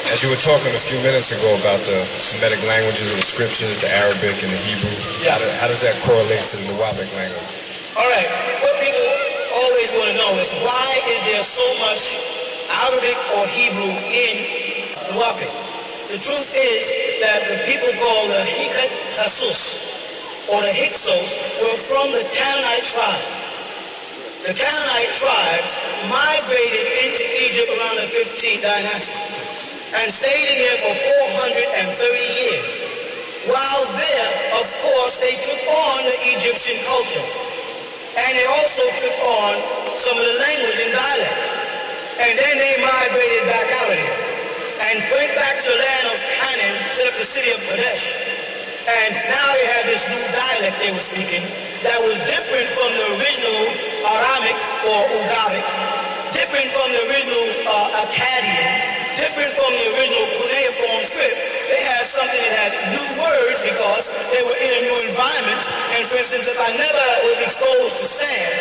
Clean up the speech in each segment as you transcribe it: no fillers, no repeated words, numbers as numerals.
As you were talking a few minutes ago about the Semitic languages of the scriptures, the Arabic and the Hebrew, how does that correlate to the NUWAUPIan language? All right, what people always want to know is why is there so much Arabic or Hebrew in NUWAUPIan? The truth is that the people called the Hikat Hasus or the Hyksos were from the Canaanite tribe. The Canaanite tribes migrated into Egypt around the 15th dynasty and stayed in there for 430 years. While there, of course, they took on the Egyptian culture. And they also took on some of the language and dialect. And then they migrated back out of there and went back to the land of Canaan, set up the city of Kadesh. And now they had this new dialect they were speaking that was different from the original Aramic or Ugaric, different from the original Akkadian, different from the original cuneiform script. They had something that had new words because they were in a new environment. And for instance, if I never was exposed to sand,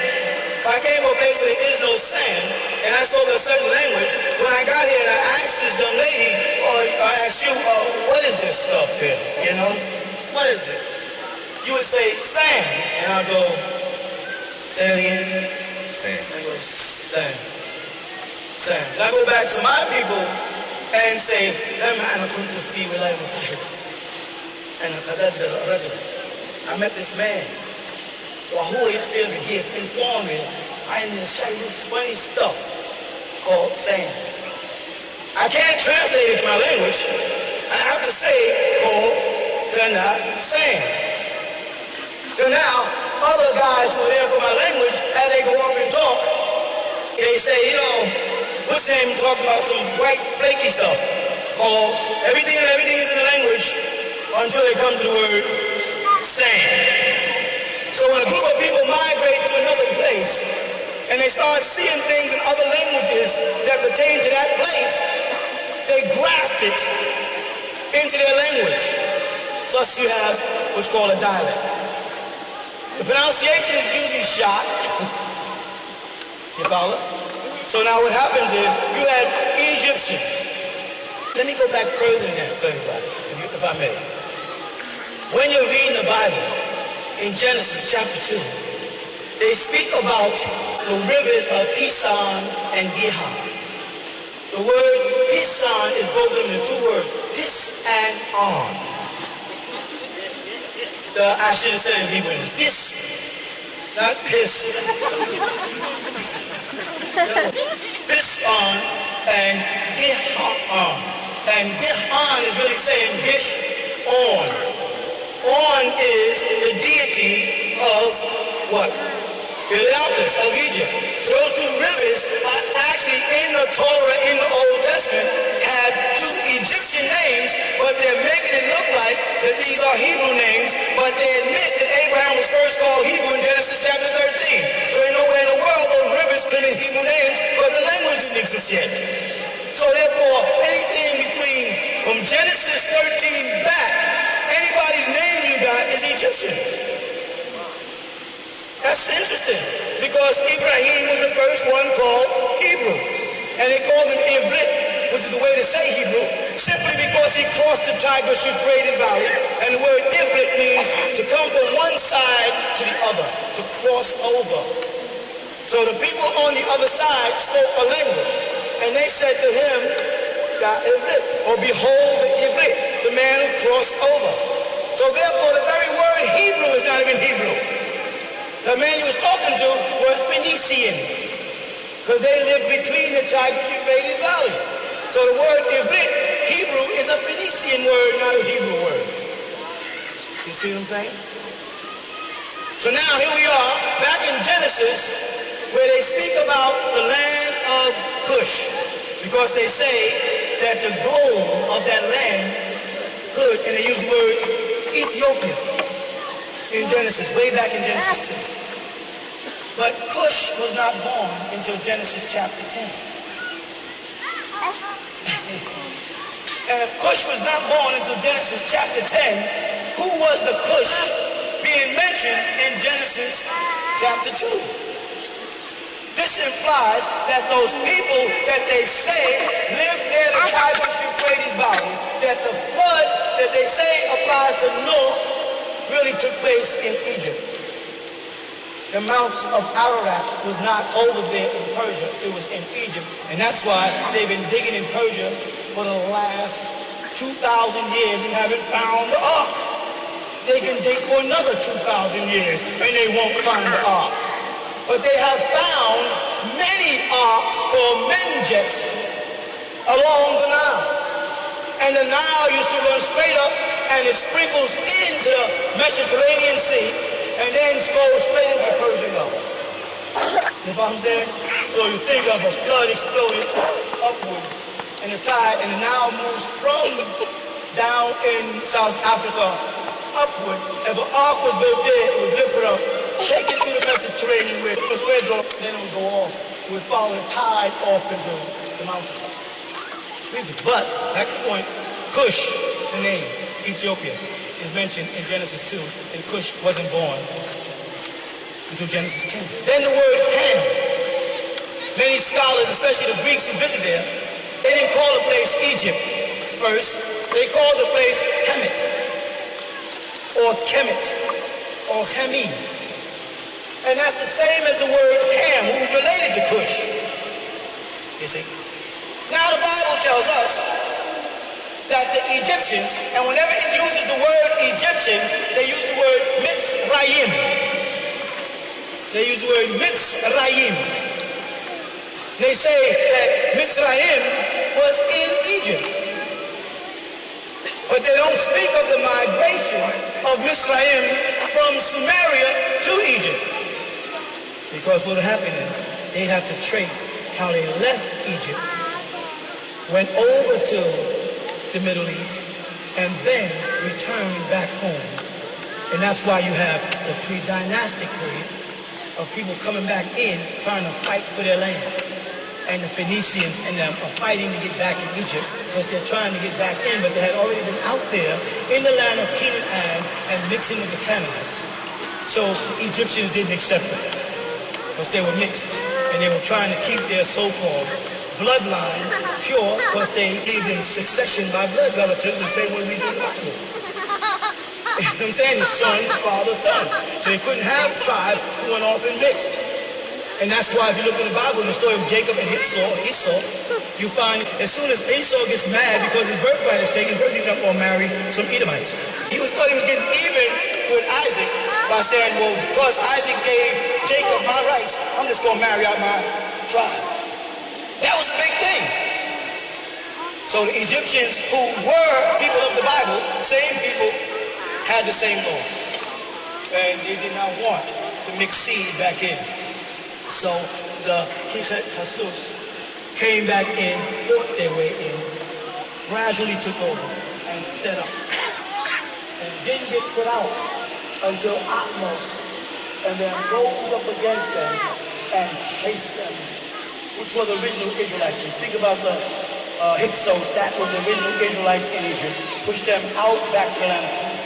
if I came to a place where there is no sand, and I spoke a certain language, when I got here and I asked this young lady, or I asked you, what is this stuff here, you know? What is this? You would say sand, and I'll go, say it again. Sand. I go, sand. Sand. And I go back to my people and say, I met this man. He informed me I need to say this funny stuff called sand. I can't translate it to my language. I have to say called sand. So now, other guys who are there for my language, as they go up and talk, they say, you know, what's his name talked about some white flaky stuff called everything is in the language until they come to the word sand. So when a group of people migrate to another place and they start seeing things in other languages that pertain to that place, they graft it into their language. Thus you have what's called a dialect. The pronunciation is usually shot. You follow? So now what happens is you had Egyptians. Let me go back further than that for everybody, if I may. When you're reading the Bible, in Genesis chapter 2, they speak about the rivers of Pison and Gihon. The word Pison is broken into two words, pis and on. I should have said it in Hebrew, pis, not piss. Pison and Gihon. And Gihon is really saying gish on. On is the deity of what? Heliopolis of Egypt. So those two rivers are actually in the Torah in the Old Testament have two Egyptian names, but they're making it look like that these are Hebrew names, but they admit that Abraham was first called Hebrew in Genesis chapter 13. So ain't nowhere in the world those rivers could be Hebrew names, but the language didn't exist yet. So therefore, anything from Genesis 13 back, anybody's name you got is Egyptians. That's interesting, because Ibrahim was the first one called Hebrew. And they called him Ivrit, which is the way to say Hebrew, simply because he crossed the Tigris-Euphrates Valley. And the word Ivrit means to come from one side to the other, to cross over. So the people on the other side spoke a language. And they said to him, Ivrit, or behold the Ivrit, the man who crossed over. So therefore the very word Hebrew is not even Hebrew. The man he was talking to were Phoenicians, because they lived between the Tigris-Euphrates Valley. So the word Ivrit, Hebrew, is a Phoenician word, not a Hebrew word. You see what I'm saying? So now here we are, back in Genesis, where they speak about the land of Cush, because they say that the gold of that land could, and they use the word Ethiopia in Genesis, way back in Genesis 2. But Cush was not born until Genesis chapter 10. And if Cush was not born until Genesis chapter 10, who was the Cush being mentioned in Genesis chapter 2? This implies that those people that they say lived near the Tigris-Euphrates that the flood that they say applies to Noah really took place in Egypt. The mounts of Ararat was not over there in Persia, it was in Egypt. And that's why they've been digging in Persia for the last 2,000 years and haven't found the ark. They can dig for another 2,000 years and they won't find the ark. But they have found many arks called menjets along the Nile. And the Nile used to run straight up and it sprinkles into the Mediterranean Sea and then goes straight into the Persian Gulf. You know what I'm saying? So you think of a flood exploded upward and the tide, and the Nile moves from down in South Africa upward. If an ark was built there, it would lift it up, take it through the Mediterranean where it spreads off, then it would go off. It would follow the tide off into the mountains. But, that's the point, Cush, the name, Ethiopia, is mentioned in Genesis 2, and Cush wasn't born until Genesis 10. Then the word Ham. Many scholars, especially the Greeks who visit there, they didn't call the place Egypt first. They called the place Kemet, or Kemet, or Hemi. And that's the same as the word Ham, who's related to Cush. You see? Now the Bible tells us that the Egyptians, and whenever it uses the word Egyptian, they use the word Mitzrayim. They use the word Mitzrayim. They say that Mitzrayim was in Egypt. But they don't speak of the migration of Mitzrayim from Sumeria to Egypt. Because what happened is, they'd have to trace how they left Egypt, went over to the Middle East, and then returned back home. And that's why you have the pre-dynastic period of people coming back in, trying to fight for their land. And the Phoenicians and them are fighting to get back in Egypt because they're trying to get back in, but they had already been out there in the land of Canaan and mixing with the Canaanites. So the Egyptians didn't accept them because they were mixed, and they were trying to keep their so-called bloodline pure because they lived in succession by blood relatives the same way we do in the Bible. You know what I'm saying? The son, father, son. So they couldn't have tribes who went off and mixed. And that's why if you look in the Bible, in the story of Jacob and Esau, you find as soon as Esau gets mad because his birthright is taken, first he's going to marry some Edomites. Thought he was getting even with Isaac by saying, well, because Isaac gave Jacob my rights, I'm just going to marry out my tribe. That was a big thing. So the Egyptians, who were people of the Bible, same people, had the same law. And they did not want to mix seed back in. So the Jesus came back in, fought their way in, gradually took over and set up. And didn't get put out until Atmos, and then rose up against them and chased them, which were the original Israelites. We speak about the Hyksos, that was the original Israelites in Egypt, pushed them out back to the land of Canaan.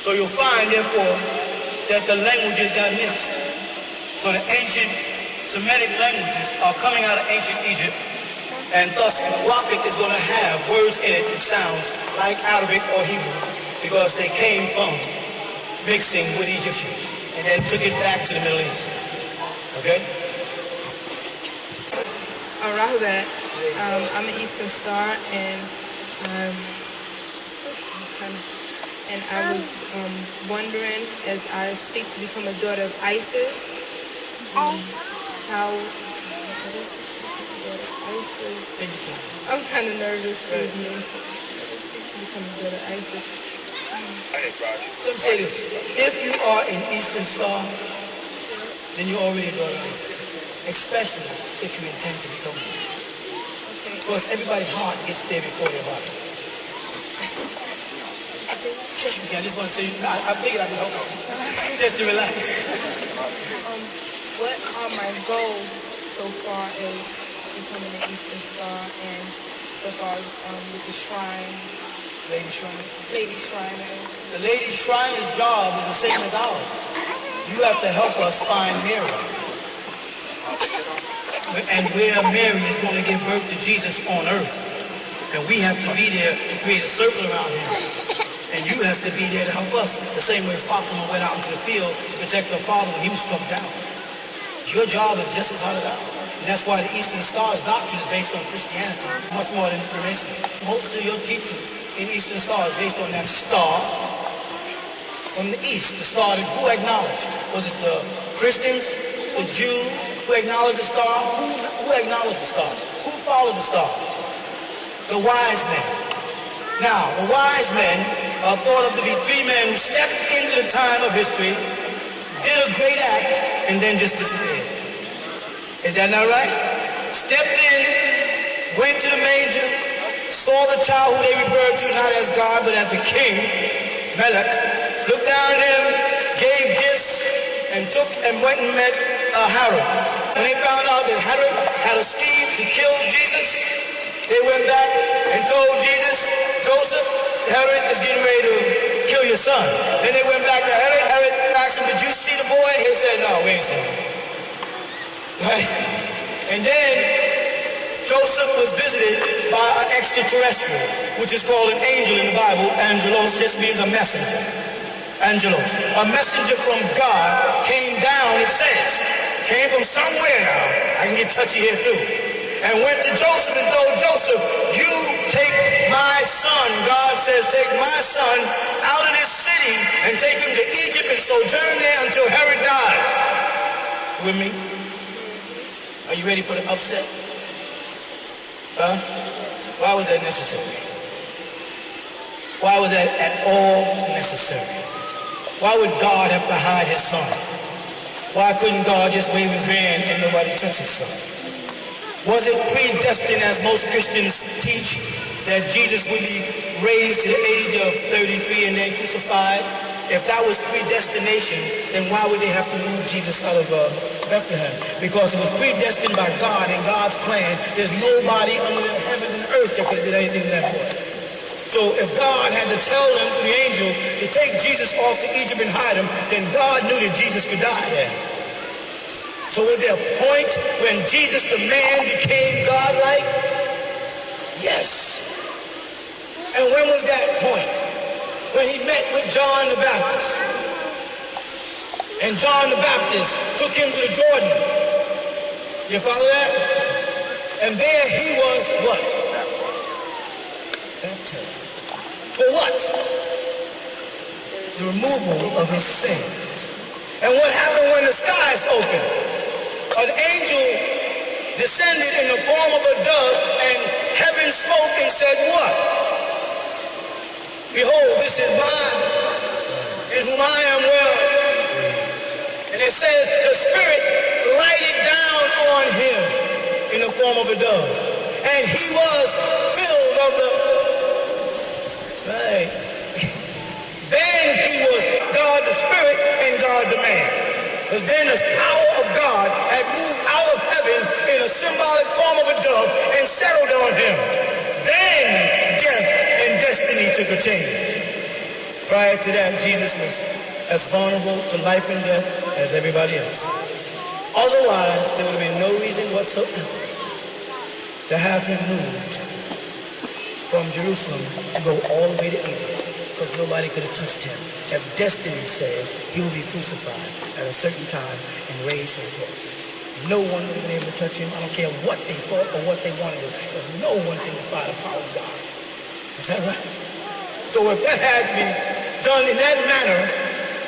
So you'll find, therefore, that the languages got mixed. So the ancient Semitic languages are coming out of ancient Egypt, and thus NUWAUPIAN is going to have words in it that sounds like Arabic or Hebrew, because they came from mixing with Egyptians, and then took it back to the Middle East. Okay? Rahubat, I'm an Eastern Star, and I was wondering, as I seek to become a daughter of Isis, how as I seek to become a daughter of Isis, Take your time. I'm kind of nervous, excuse me. As I seek to become a daughter of Isis. Let me say this: if you are an Eastern Star, then you're already a daughter of Isis, especially if you intend to become one. Okay. Because everybody's heart gets there before their body. Just I just want to say, I figured I'd be helping just to relax. What are my goals so far as becoming an Eastern Star, and so far as with the shrine? Lady Shriners. Lady Shriners. The Lady Shriners' job is the same as ours. You have to help us find Mary. And where Mary is going to give birth to Jesus on earth. And we have to be there to create a circle around him. And you have to be there to help us. The same way Fatima went out into the field to protect her father when he was struck down. Your job is just as hard as ours. And that's why the Eastern Star's doctrine is based on Christianity, much more than information. Most of your teachings in Eastern Star is based on that star from the East, the star that who acknowledged? Was it the Christians, the Jews who acknowledged the star? Who acknowledged the star? Who followed the star? The wise men. Now, the wise men are thought of to be three men who stepped into the time of history, did a great act, and then just disappeared. Is that not right? Stepped in, went to the manger, saw the child who they referred to not as God, but as a king, Melech, looked down at him, gave gifts, and took and went and met Herod. When they found out that Herod had a scheme to kill Jesus, they went back and told Jesus, Joseph, Herod is getting ready to kill your son. Then they went back to Herod. Herod asked him, did you see the boy? He said, no, we ain't seen him. Right? And then Joseph was visited by an extraterrestrial, which is called an angel in the Bible. Angelos just means a messenger. Angelos. A messenger from God came down, it says. Came from somewhere now. I can get touchy here too. And went to Joseph and told Joseph, you take my son, God says, take my son out of this city and take him to Egypt and sojourn there until Herod dies. With me? Are you ready for the upset? Huh? Why was that necessary? Why was that at all necessary? Why would God have to hide his son? Why couldn't God just wave his hand and nobody touch his son? Was it predestined, as most Christians teach, that Jesus would be raised to the age of 33 and then crucified? If that was predestination, then why would they have to move Jesus out of Bethlehem? Because it was predestined by God and God's plan. There's nobody under the heavens and earth that could have did anything to that boy. So if God had to tell them through the angel to take Jesus off to Egypt and hide him, then God knew that Jesus could die there. So was there a point when Jesus the man became God-like? Yes. And when was that point? When he met with John the Baptist. And John the Baptist took him to the Jordan. You follow that? And there he was what? Baptized. For what? The removal of his sins. And what happened when the skies opened? An angel descended in the form of a dove, and heaven spoke and said, what? Behold, this is mine, in whom I am well. And it says, the Spirit lighted down on him in the form of a dove. And he was filled of the... That's right. Then he was God the Spirit and God the man. Because then the power of God had moved out of heaven in a symbolic form of a dove and settled on him. Then death and destiny took a change. Prior to that, Jesus was as vulnerable to life and death as everybody else. Otherwise, there would have been no reason whatsoever to have him moved from Jerusalem to go all the way to Egypt, because nobody could have touched him. If destiny said he will be crucified at a certain time and raised from the cross, no one would have been able to touch him. I don't care what they thought or what they wanted to do, because no one can defy the power of God. Is that right? So if that had to be done in that manner,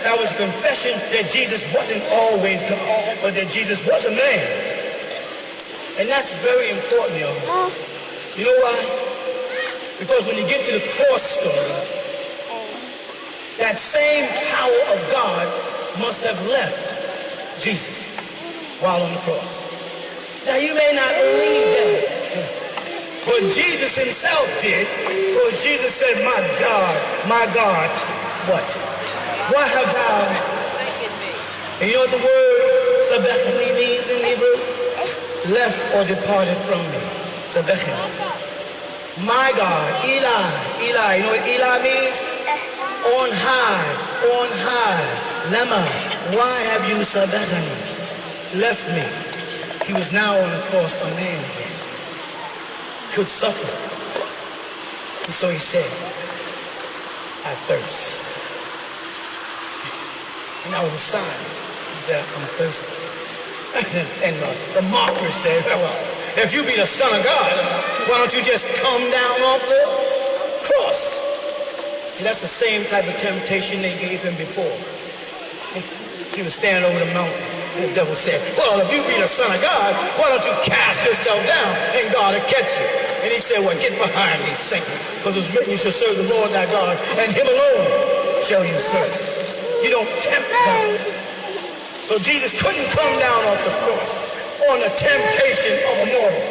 that was a confession that Jesus wasn't always God, but that Jesus was a man. And that's very important, y'all. You know why? Because when you get to the cross story, that same power of God must have left Jesus while on the cross. Now you may not believe that, but Jesus himself did, because Jesus said, my God, what? Why have thou? And you know what the word sabachthani means in Hebrew? Left or departed from me. Sabachthani. My God, Eli. You know what Eli means? On high, Lema, why have you sabachthani? Left me. He was now on the cross, a man again. Could suffer. And so he said, I thirst. And that was a sign. He said, I'm thirsty. And the mocker said, well, if you be the Son of God, why don't you just come down off the cross? See, that's the same type of temptation they gave him before. He was standing over the mountain, and the devil said, well, if you be the Son of God, why don't you cast yourself down and God will catch you? And he said, well, get behind me, Satan, because it's written you shall serve the Lord thy God, and him alone shall you serve. You don't tempt God. So Jesus couldn't come down off the cross on the temptation of a mortal.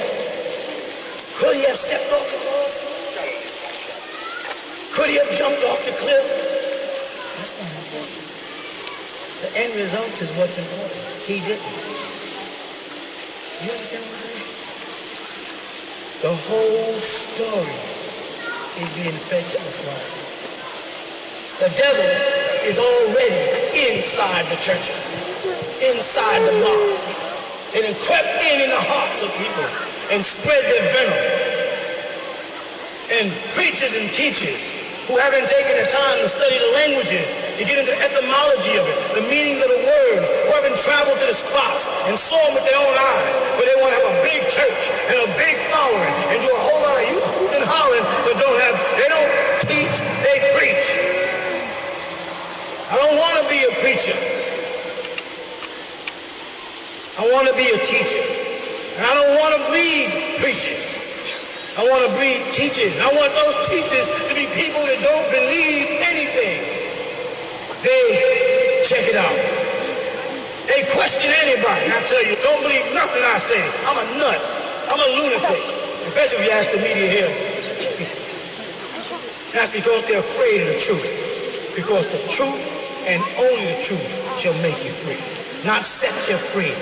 Could he have stepped off the cross? Could he have jumped off the cliff? That's not important. The end result is what's important. He didn't. You understand what I'm saying? The whole story is being fed to us live. The devil is already inside the churches, inside the mosques. It had crept in the hearts of people and spread their venom. And preachers and teachers who haven't taken the time to study the languages, to get into the etymology of it, the meanings of the words, who haven't traveled to the spots and saw them with their own eyes, but they want to have a big church and a big following and do a whole lot of hooting and hollering, but they don't teach, they preach. I don't want to be a preacher. I want to be a teacher. And I don't want to breed preachers. I want to breed teachers. I want those teachers to be people that don't believe anything. They check it out. They question anybody. And I tell you, don't believe nothing I say. I'm a nut. I'm a lunatic. Especially if you ask the media here. That's because they're afraid of the truth. Because the truth and only the truth shall make you free. Not set you free.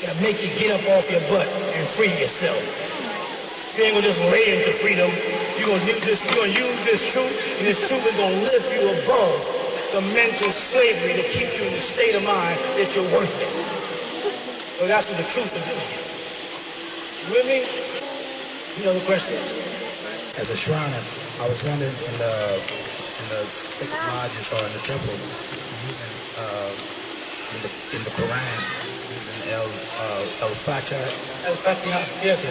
It'll make you get up off your butt and free yourself. You ain't gonna just lay into freedom. You're gonna use this truth, and this truth is gonna lift you above the mental slavery that keeps you in the state of mind that you're worthless. So that's what the truth will do to you. You with me? You know the question? As a Shriner, I was wondering in the thick lodges or in the temples, using in the Quran, using Al-Fatiha. Al-Fatiha, yes.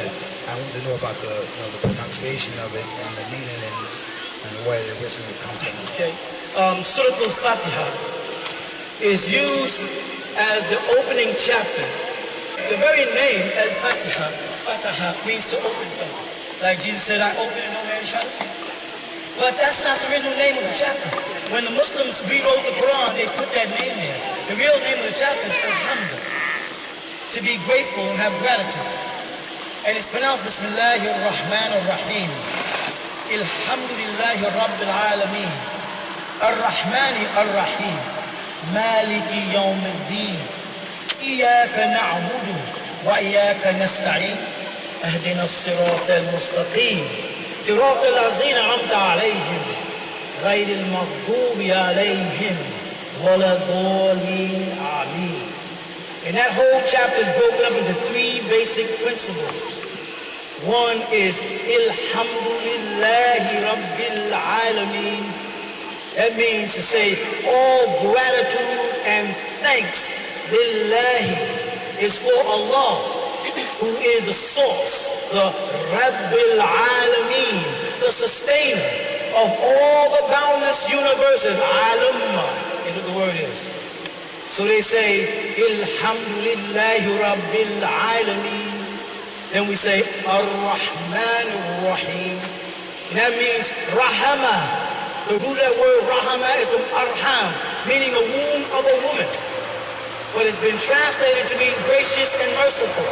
I want to know about the pronunciation of it and the meaning and where it originally comes from. Okay. Surah Al-Fatiha is used as the opening chapter. The very name Al-Fatiha, Fataha, means to open something. Like Jesus said, I open and no man shut it. But that's not the original name of the chapter. When the Muslims rewrote the Quran, they put that name there. The real name of the chapter is Alhamdulillah, to be grateful and have gratitude. And it's pronounced Bismillahir Rahmanir Rahim. Alhamdulillahi Rabbil Alameen. Ar-Rahmani Ar-Rahim. Maliki Yawmiddin. Iyaka na'budu wa iyaka nasta'in. Ahdina as-sirata al-mustaqim. Sirata al-lazina amta alayhim. غير المغضوب عليهم ولا الضالين آمين. And that whole chapter is broken up into three basic principles. One is Alhamdulillahi Rabbil Alameen. That means to say all gratitude and thanks Lillahi is for Allah, who is the source, the Rabbil Alameen, the sustainer of all the boundless universes. Alam is what the word is. So they say, Alhamdulillahi Rabbil Alameen. Then we say, Ar-Rahman Ar-Rahim. And that means Rahama. The root of that word Rahama is from Arham, meaning the womb of a woman. But it's been translated to mean gracious and merciful.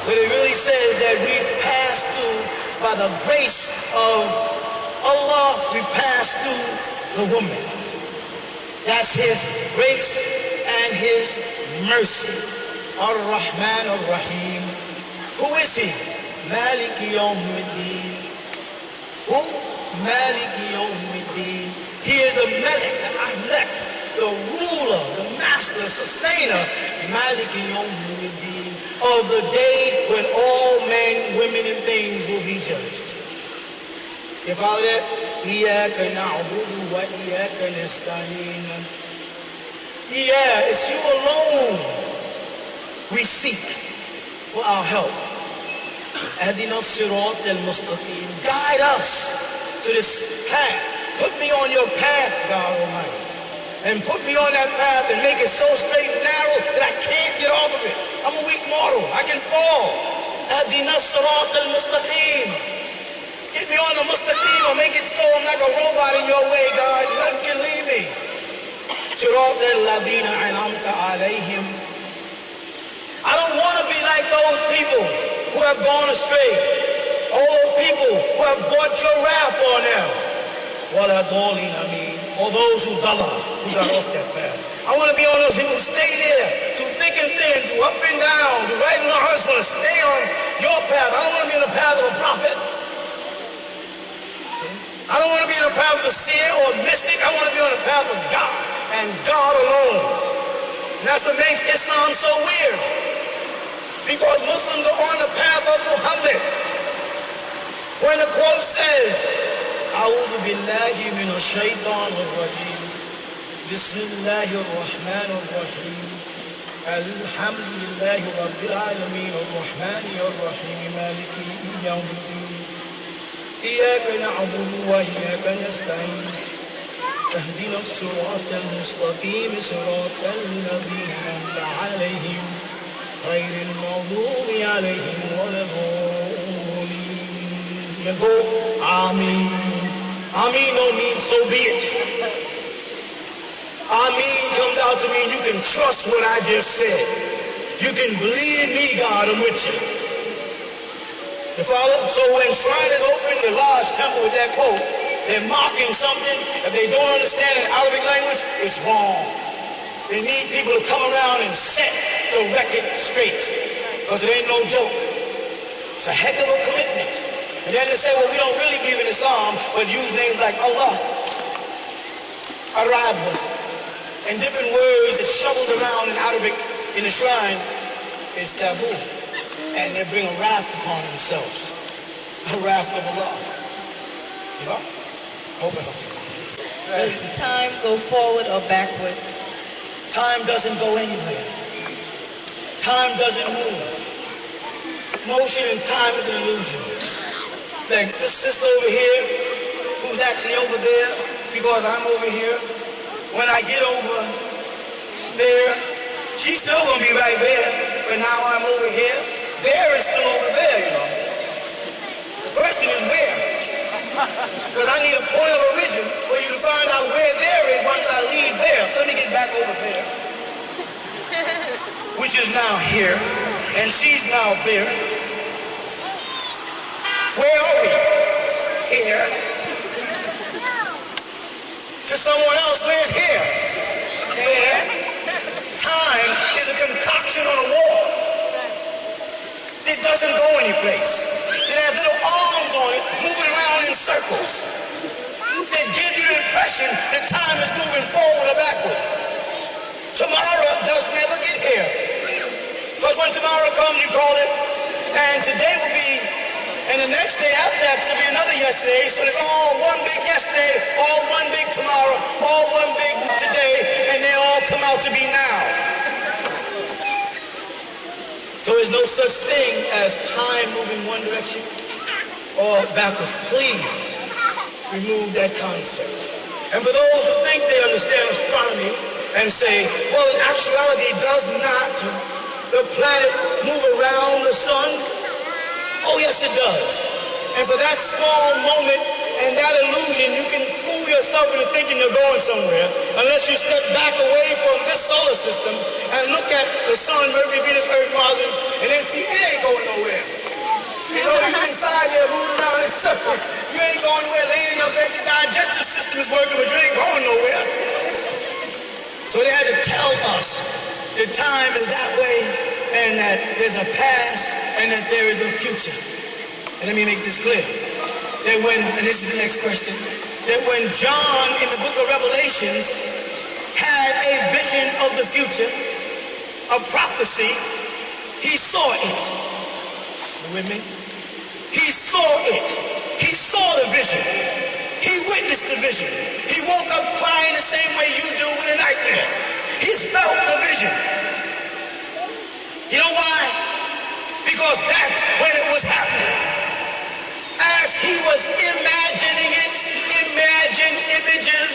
But it really says that we pass through, by the grace of Allah, we pass through the woman. That's His grace and His mercy. Ar-Rahman Ar-Rahim. Who is He? Maliki Yawmiddin. Who? Maliki Yawmiddin. He is the Malik, the Ahlak, the ruler, the master, sustainer. Maliki Yawmiddin. Of the day when all men, women, and things will be judged. You follow that? إِيَّاكَ نَعْبُدُ وَإِيَّاكَ نَسْتَعِينُ. Yeah, it's you alone we seek for our help. اهدنا الصراط المستقيم. Guide us to this path. Put me on your path, God Almighty. And put me on that path and make it so straight and narrow that I can't get off of it. I'm a weak mortal. I can fall. اهدنا الصراط المستقيم. Get me on the mustaqim or make it so I'm like a robot in your way, God. Nothing can leave me. صراط الذين أنعمت عليهم. I don't want to be like those people who have gone astray. All those people who have brought your wrath on them. وَلَا ضَالِينَ, I mean, or those who got off that path. I want to be on those people who stay there, through thick and thin, through up and down, through right and left. I just want to stay on your path. I don't want to be in the path of a prophet. I don't want to be in the path of a seer or a mystic. I want to be on the path of God and God alone. And that's what makes Islam so weird. Because Muslims are on the path of Muhammad. When the quote says, أعوذ بالله من الشيطان الرجيم بسم الله الرحمن الرحيم الحمد لله رب العالمين الرحمن الرحيم مالك يوم الدين إياك نعبد وإياك نستعين اهدنا الصراط المستقيم صراط الذين أنعمت عليهم غير المغضوب عليهم ولا الضالين. You go, Ameen. Ameen don't mean so be it. Ameen comes out to mean you can trust what I just said. You can believe me, God, I'm with you. You follow? So when Shriners open the large temple with that quote, they're mocking something. If they don't understand an Arabic language, it's wrong. They need people to come around and set the record straight. Because it ain't no joke. It's a heck of a commitment. And then they say, well, we don't really believe in Islam, but use names like Allah, Arab, and different words that shoveled around in Arabic in the shrine is taboo. And they bring a wrath upon themselves. A wrath of Allah. You know? Hope it helps you. Does time go forward or backward? Time doesn't go anywhere. Time doesn't move. Motion and time is an illusion. Like this sister over here, who's actually over there, because I'm over here, when I get over there, she's still gonna be right there, but now I'm over here. There is still over there, you know. The question is where? Because I need a point of origin for you to find out where there is once I leave there. So let me get back over there, which is now here, and she's now there. Where are we? Here. To someone else, where's here? There. Time is a concoction on a wall. It doesn't go anyplace. It has little arms on it, moving around in circles. It gives you the impression that time is moving forward or backwards. Tomorrow does never get here. Because when tomorrow comes, you call it, and today will be, and the next day after that will be another yesterday. So it's all one big yesterday, all one big tomorrow, all one big today, and they all come out to be now. So there's no such thing as time moving one direction or backwards. Please remove that concept. And for those who think they understand astronomy and say, well, in actuality, does not the planet move around the sun? Oh, yes, it does. And for that small moment and that illusion, you can fool yourself into thinking you're going somewhere unless you step back away from this solar system and look at the sun, Mercury, Venus, Earth, Mars, and then see it ain't going nowhere. You know, you're inside there moving around in circles. You ain't going nowhere, laying in your bed, your digestive system is working, but you ain't going nowhere. So they had to tell us that time is that way, and that there's a past, and that there is a future. And let me make this clear. That when, and this is the next question, that when John in the book of Revelations had a vision of the future, a prophecy, he saw it. You with me? He saw it. He saw the vision. He witnessed the vision. He woke up crying the same way you do with a nightmare. He felt the vision. You know why? Because that's when it was happening. As he was imagining it, imagine images,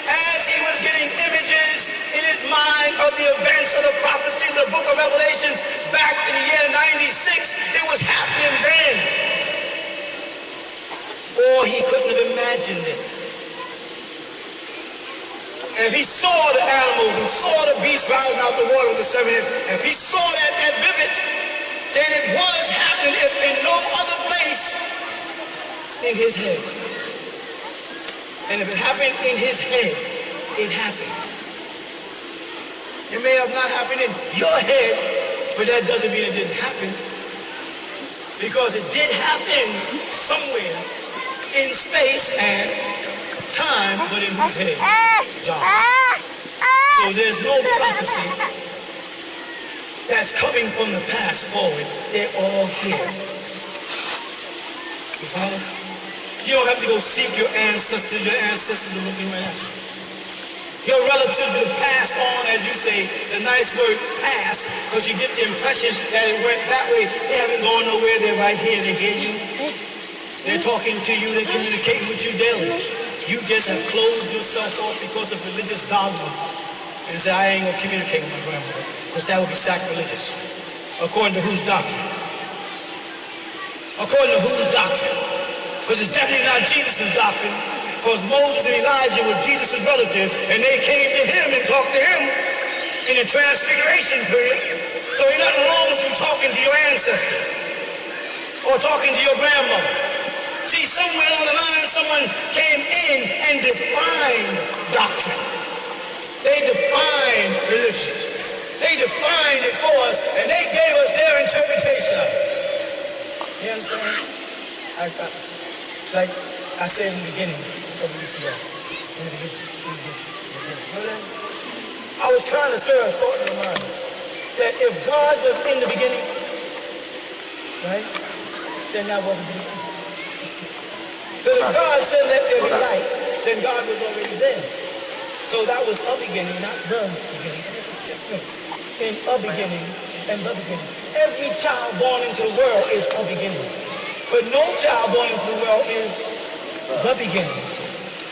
as he was getting images in his mind of the events of the prophecies of the book of Revelations back in the year 96, it was happening then. Or he couldn't have imagined it. And if he saw the animals and saw the beast rising out the water with the 7 heads, and if he saw that vivid, then it was happening if in no other place in his head. And if it happened in his head, it happened. It may have not happened in your head, but that doesn't mean it didn't happen. Because it did happen somewhere in space and time, but in whose head? John. So there's no prophecy that's coming from the past forward. They're all here. You follow? You don't have to go seek your ancestors. Your ancestors are looking right at you. Your relatives that have passed on, as you say, it's a nice word, pass, because you get the impression that it went that way. They haven't gone nowhere. They're right here. They hear you. They're talking to you. They're communicating with you daily. You just have closed yourself off because of religious dogma and say, I ain't going to communicate with my grandmother, because that would be sacrilegious. According to whose doctrine? According to whose doctrine? Because it's definitely not Jesus' doctrine, because Moses and Elijah were Jesus' relatives, and they came to him and talked to him in the transfiguration period. So ain't nothing wrong with you talking to your ancestors or talking to your grandmother. See, somewhere along the line, someone came in and defined doctrine. They defined religion. They defined it for us, and they gave us their interpretation of it. You understand? Like I said in the beginning, a couple weeks ago. In the beginning. I was trying to stir a thought in my mind that if God was in the beginning, right, then that wasn't the beginning. Because if God said let there be light, then God was already there. So that was a beginning, not the beginning. And there's a difference in a beginning and the beginning. Every child born into the world is a beginning. But no child born into the world is the beginning.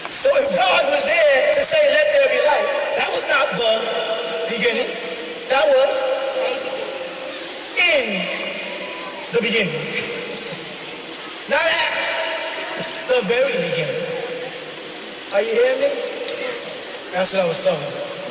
So if God was there to say let there be light, that was not the beginning. That was in the beginning. Not at the very beginning. Are you hearing me? That's what I was talking about.